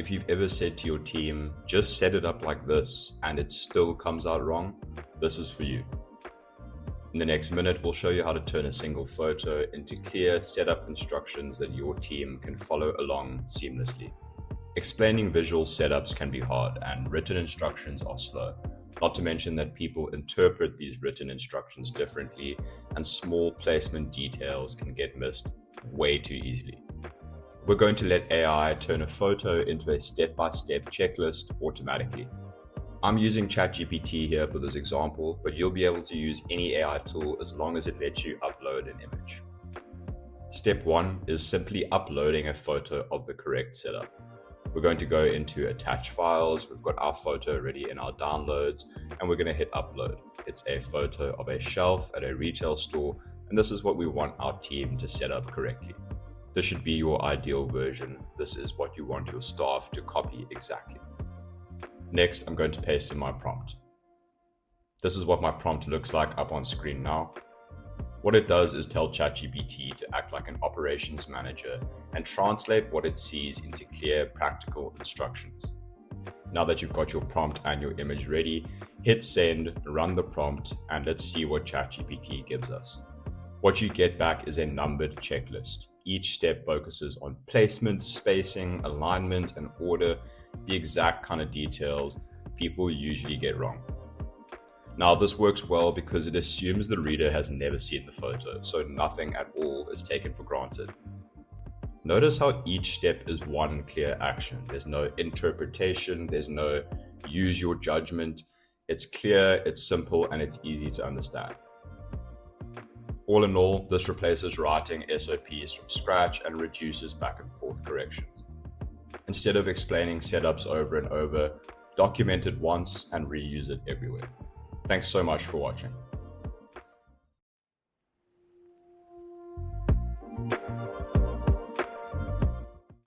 If you've ever said to your team, just set it up like this, and it still comes out wrong, this is for you. In the next minute, we'll show you how to turn a single photo into clear setup instructions that your team can follow along seamlessly. Explaining visual setups can be hard, and written instructions are slow. Not to mention that people interpret these written instructions differently, and small placement details can get missed way too easily. We're going to let AI turn a photo into a step-by-step checklist automatically. I'm using ChatGPT here for this example, but you'll be able to use any AI tool as long as it lets you upload an image. Step 1 is simply uploading a photo of the correct setup. We're going to go into attach files. We've got our photo already in our downloads, and we're going to hit upload. It's a photo of a shelf at a retail store, and this is what we want our team to set up correctly. This should be your ideal version. This is what you want your staff to copy exactly. Next, I'm going to paste in my prompt. This is what my prompt looks like up on screen now. What it does is tell ChatGPT to act like an operations manager and translate what it sees into clear, practical instructions. Now that you've got your prompt and your image ready, hit send, run the prompt, and let's see what ChatGPT gives us. What you get back is a numbered checklist. Each step focuses on placement, spacing, alignment, and order, the exact kind of details people usually get wrong. Now, this works well because it assumes the reader has never seen the photo, so nothing at all is taken for granted. Notice how each step is one clear action. There's no interpretation, there's no use your judgment. It's clear, it's simple, and it's easy to understand. All in all, this replaces writing SOPs from scratch and reduces back and forth corrections. Instead of explaining setups over and over, document it once and reuse it everywhere. Thanks so much for watching.